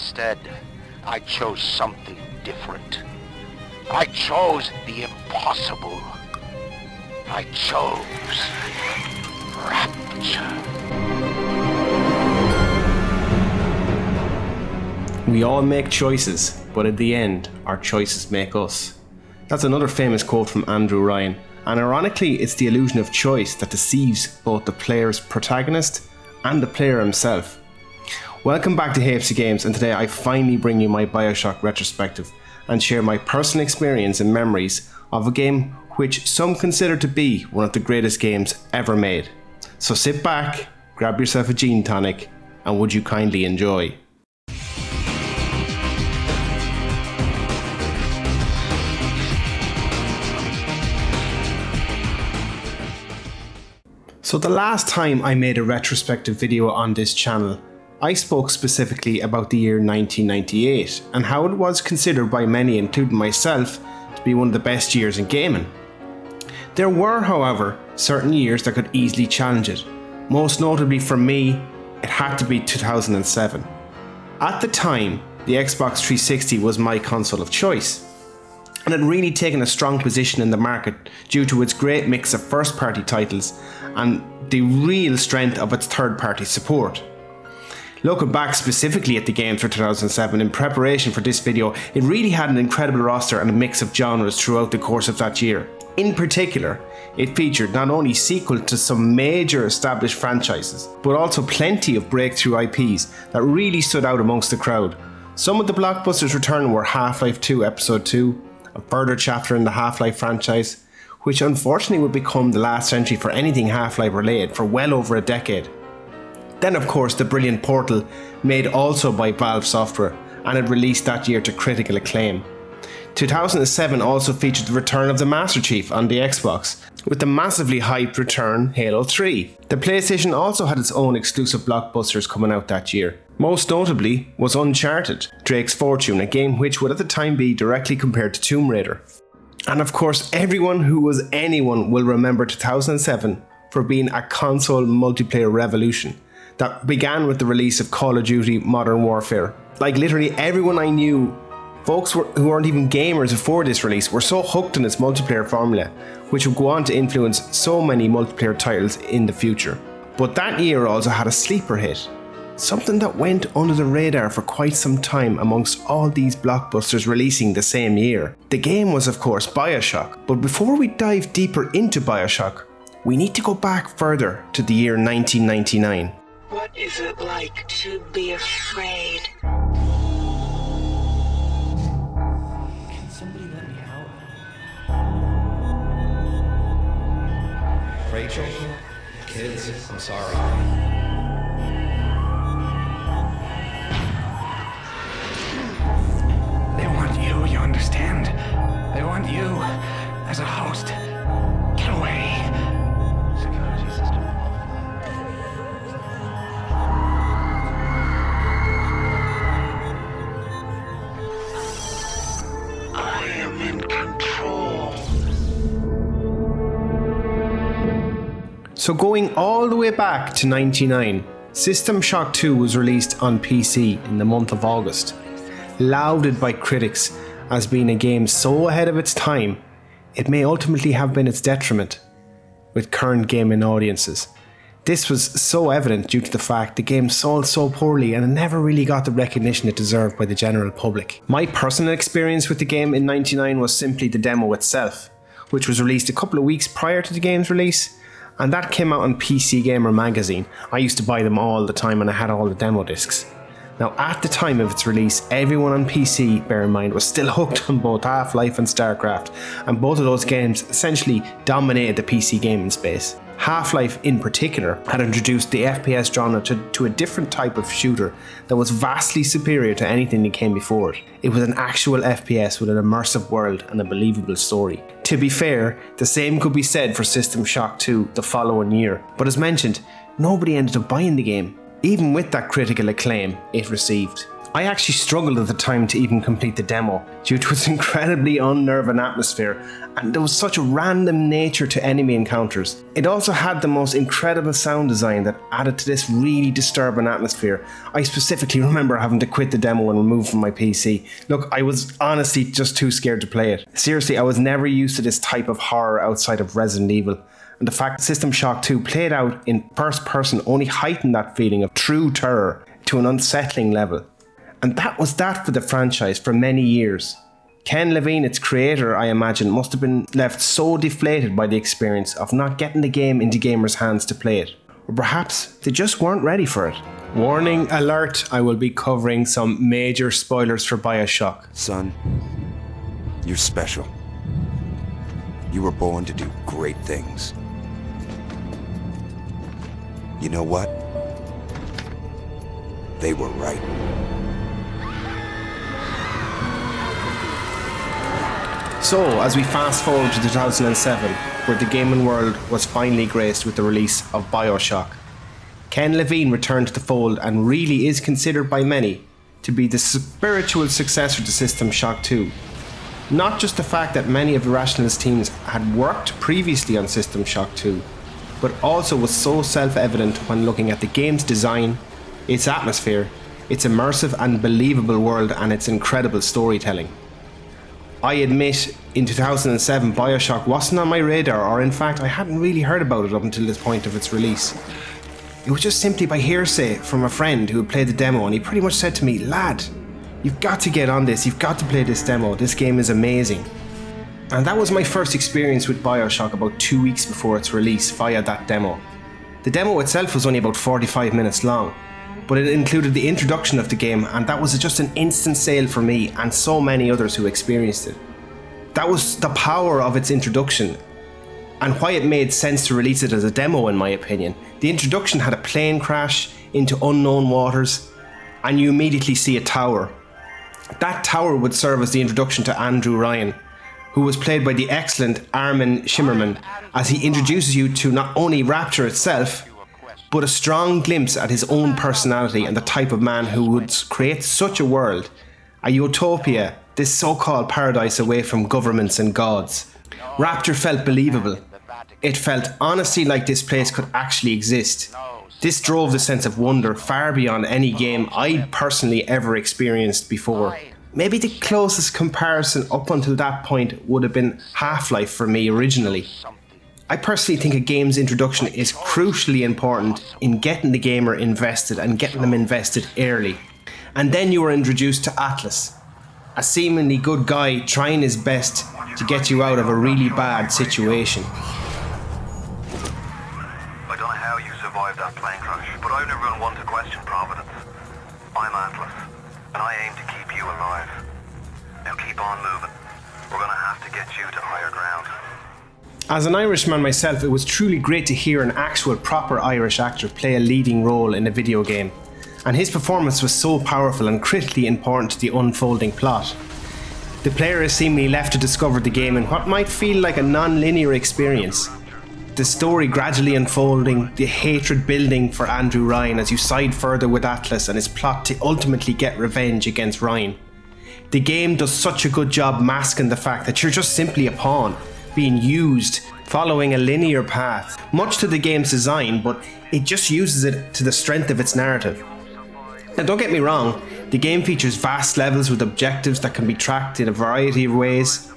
Instead, I chose something different. I chose the impossible. I chose rapture. We all make choices, but at the end, our choices make us. That's another famous quote from Andrew Ryan, and ironically, it's the illusion of choice that deceives both the player's protagonist and the player himself. Welcome back to Heaps of Games, and today I finally bring you my BioShock retrospective and share my personal experience and memories of a game which some consider to be one of the greatest games ever made. So sit back, grab yourself a gin tonic, and would you kindly enjoy. So the last time I made a retrospective video on this channel, I spoke specifically about the year 1998 and how it was considered by many, including myself, to be one of the best years in gaming. There were, however, certain years that could easily challenge it. Most notably for me, it had to be 2007. At the time, the Xbox 360 was my console of choice, and had really taken a strong position in the market due to its great mix of first-party titles and the real strength of its third-party support. Looking back specifically at the game for 2007 in preparation for this video, it really had an incredible roster and a mix of genres throughout the course of that year. In particular, it featured not only sequels to some major established franchises, but also plenty of breakthrough IPs that really stood out amongst the crowd. Some of the blockbusters returned were Half-Life 2 Episode 2, a further chapter in the Half-Life franchise, which unfortunately would become the last entry for anything Half-Life related for well over a decade. Then of course the brilliant Portal, made also by Valve Software, and it released that year to critical acclaim. 2007 also featured the return of the Master Chief on the Xbox, with the massively hyped return Halo 3. The PlayStation also had its own exclusive blockbusters coming out that year. Most notably was Uncharted, Drake's Fortune, a game which would at the time be directly compared to Tomb Raider. And of course everyone who was anyone will remember 2007 for being a console multiplayer revolution that began with the release of Call of Duty Modern Warfare. Like literally everyone I knew, folks who weren't even gamers before this release, were so hooked on its multiplayer formula, which would go on to influence so many multiplayer titles in the future. But that year also had a sleeper hit, something that went under the radar for quite some time amongst all these blockbusters releasing the same year. The game was of course BioShock, but before we dive deeper into BioShock, we need to go back further to the year 1999. What is it like to be afraid? Can somebody let me out? Rachel, kids, I'm sorry. They want you understand? They want you as a host. Get away. Security system. I am in control. So going all the way back to 99, System Shock 2 was released on PC in the month of August. Lauded by critics as being a game so ahead of its time, it may ultimately have been its detriment with current gaming audiences. This was so evident due to the fact the game sold so poorly and it never really got the recognition it deserved by the general public. My personal experience with the game in 99 was simply the demo itself, which was released a couple of weeks prior to the game's release, and that came out on PC Gamer magazine. I used to buy them all the time and I had all the demo discs. Now at the time of its release, everyone on PC, bear in mind, was still hooked on both Half-Life and StarCraft, and both of those games essentially dominated the PC gaming space. Half-Life in particular had introduced the FPS genre to a different type of shooter that was vastly superior to anything that came before it. It was an actual FPS with an immersive world and a believable story. To be fair, the same could be said for System Shock 2 the following year, but as mentioned, nobody ended up buying the game, even with that critical acclaim it received. I actually struggled at the time to even complete the demo due to its incredibly unnerving atmosphere, and there was such a random nature to enemy encounters. It also had the most incredible sound design that added to this really disturbing atmosphere. I specifically remember having to quit the demo and remove from my PC. Look, I was honestly just too scared to play it. Seriously, I was never used to this type of horror outside of Resident Evil. And the fact that System Shock 2 played out in first person only heightened that feeling of true terror to an unsettling level. And that was that for the franchise for many years. Ken Levine, its creator, I imagine, must have been left so deflated by the experience of not getting the game into gamers' hands to play it. Or perhaps they just weren't ready for it. Warning alert, I will be covering some major spoilers for BioShock. Son, you're special. You were born to do great things. You know what? They were right. So, as we fast forward to 2007, where the gaming world was finally graced with the release of BioShock, Ken Levine returned to the fold and really is considered by many to be the spiritual successor to System Shock 2. Not just the fact that many of Irrational's teams had worked previously on System Shock 2, but also was so self-evident when looking at the game's design, its atmosphere, its immersive and believable world, and its incredible storytelling. I admit, in 2007, BioShock wasn't on my radar, or in fact, I hadn't really heard about it up until this point of its release. It was just simply by hearsay from a friend who had played the demo, and he pretty much said to me, "Lad, you've got to get on this, you've got to play this demo, this game is amazing." And that was my first experience with BioShock about 2 weeks before its release via that demo. The demo itself was only about 45 minutes long, but it included the introduction of the game, and that was just an instant sale for me and so many others who experienced it. That was the power of its introduction, and why it made sense to release it as a demo, in my opinion. The introduction had a plane crash into unknown waters, and you immediately see a tower. That tower would serve as the introduction to Andrew Ryan, who was played by the excellent Armin Shimmerman, as he introduces you to not only Rapture itself, but a strong glimpse at his own personality and the type of man who would create such a world, a utopia, this so-called paradise away from governments and gods. Rapture felt believable. It felt honestly like this place could actually exist. This drove the sense of wonder far beyond any game I'd personally ever experienced before. Maybe the closest comparison up until that point would have been Half-Life for me originally. I personally think a game's introduction is crucially important in getting the gamer invested and getting them invested early. And then you are introduced to Atlas, a seemingly good guy trying his best to get you out of a really bad situation. I don't know how you survived that plane crash, but I've never been one to question Providence. I'm Atlas, and I aim to keep you alive. Now keep on moving. We're gonna have to get you to higher ground. As an Irishman myself, it was truly great to hear an actual proper Irish actor play a leading role in a video game, and his performance was so powerful and critically important to the unfolding plot. The player is seemingly left to discover the game in what might feel like a non-linear experience. The story gradually unfolding, the hatred building for Andrew Ryan as you side further with Atlas and his plot to ultimately get revenge against Ryan. The game does such a good job masking the fact that you're just simply a pawn, being used, following a linear path, much to the game's design, but it just uses it to the strength of its narrative. Now don't get me wrong, the game features vast levels with objectives that can be tracked in a variety of ways,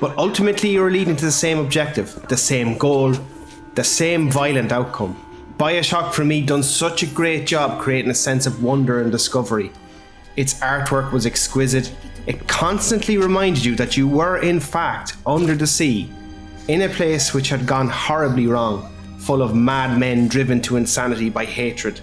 but ultimately you're leading to the same objective, the same goal, the same violent outcome. BioShock for me done such a great job creating a sense of wonder and discovery. Its artwork was exquisite. It constantly reminded you that you were in fact under the sea, in a place which had gone horribly wrong, full of madmen driven to insanity by hatred,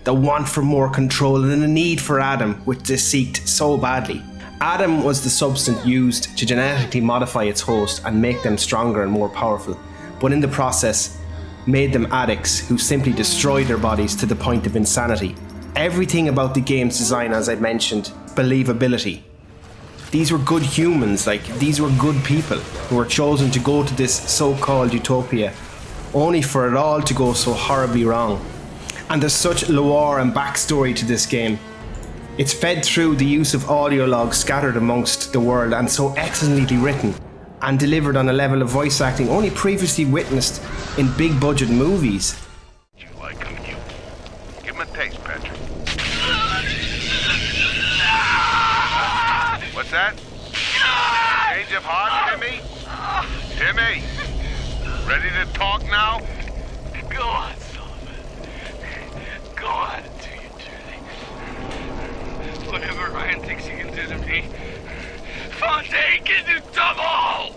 the want for more control and the need for Adam, which they seeked so badly. Adam was the substance used to genetically modify its host and make them stronger and more powerful, but in the process made them addicts who simply destroyed their bodies to the point of insanity. Everything about the game's design, as I mentioned, believability. These were good humans, these were good people who were chosen to go to this so-called utopia, only for it all to go so horribly wrong. And there's such lore and backstory to this game. It's fed through the use of audio logs scattered amongst the world and so excellently written and delivered on a level of voice acting only previously witnessed in big budget movies. You like him, you. Give him a taste, Patrick. What's that? Change of heart, Timmy? Timmy! Ready to talk now? Go on, Sullivan. Go on and do your journey. Whatever Ryan thinks he can do to me, Fontaine can do double!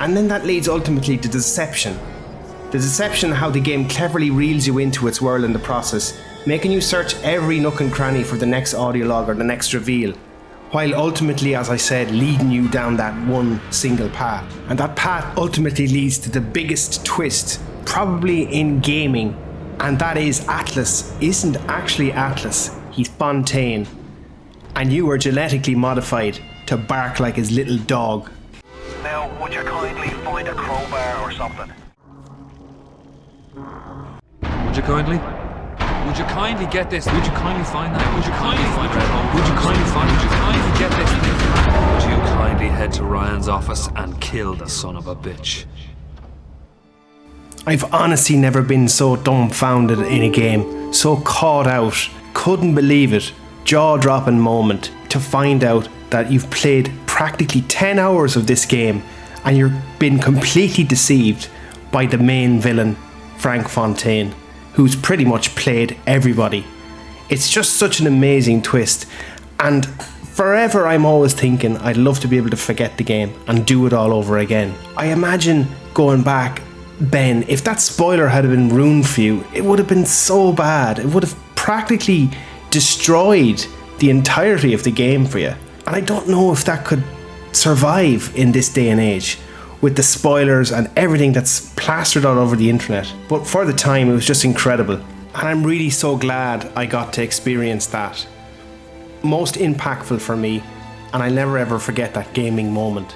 And then that leads ultimately to deception. The deception how the game cleverly reels you into its world in the process, making you search every nook and cranny for the next audio log or the next reveal, while ultimately, as I said, leading you down that one single path. And that path ultimately leads to the biggest twist, probably in gaming, and that is Atlas isn't actually Atlas, he's Fontaine. And you are genetically modified to bark like his little dog. Now, would you kindly find a crowbar or something? Would you kindly? Would you kindly get this? Would you kindly find that? Would you kindly find it? Would you kindly find it? Would you kindly get this? Would you kindly head to Ryan's office and kill the son of a bitch? I've honestly never been so dumbfounded in a game, so caught out, couldn't believe it, jaw-dropping moment to find out that you've played practically 10 hours of this game and you've been completely deceived by the main villain, Frank Fontaine, who's pretty much played everybody. It's just such an amazing twist, and forever I'm always thinking I'd love to be able to forget the game and do it all over again. I imagine going back, Ben, if that spoiler had been ruined for you, it would have been so bad. It would have practically destroyed the entirety of the game for you. And I don't know if that could survive in this day and age with the spoilers and everything that's plastered all over the internet. But for the time, it was just incredible. And I'm really so glad I got to experience that. Most impactful for me, and I'll never ever forget that gaming moment.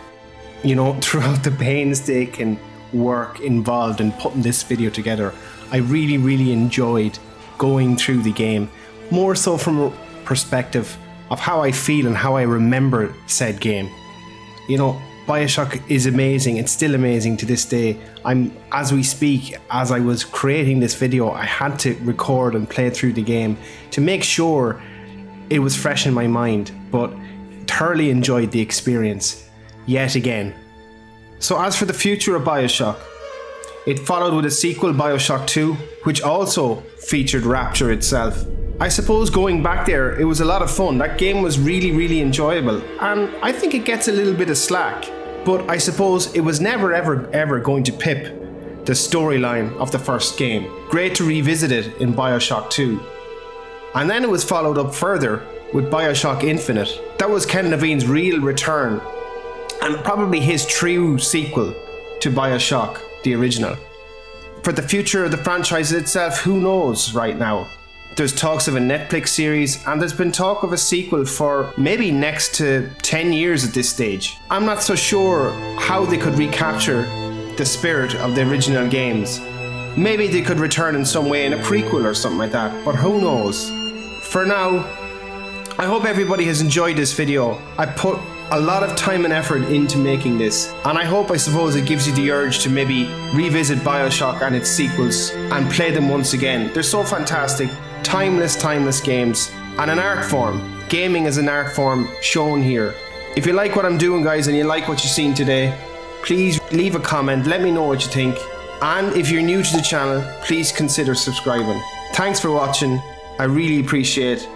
You know, throughout the painstaking work involved in putting this video together, I really enjoyed going through the game, more so from a perspective of how I feel and how I remember said game. You know, BioShock is amazing. It's still amazing to this day. As we speak, as I was creating this video, I had to record and play through the game to make sure it was fresh in my mind, but thoroughly enjoyed the experience yet again. So as for the future of BioShock, it followed with a sequel, BioShock 2, which also featured Rapture itself. I suppose going back there, it was a lot of fun. That game was really enjoyable, and I think it gets a little bit of slack, but I suppose it was never ever going to pip the storyline of the first game. Great to revisit it in BioShock 2. And then it was followed up further with BioShock Infinite. That was Ken Levine's real return, and probably his true sequel to BioShock, the original. For the future of the franchise itself, who knows right now? There's talks of a Netflix series, and there's been talk of a sequel for maybe next to 10 years at this stage. I'm not so sure how they could recapture the spirit of the original games. Maybe they could return in some way in a prequel or something like that, but who knows? For now, I hope everybody has enjoyed this video. I put a lot of time and effort into making this, and I suppose it gives you the urge to maybe revisit BioShock and its sequels and play them once again. They're so fantastic, timeless games, and an art form. Gaming is an art form shown here. If you like what I'm doing, guys, and you like what you've seen today, please leave a comment, let me know what you think, and if you're new to the channel, please consider subscribing. Thanks for watching, I really appreciate it.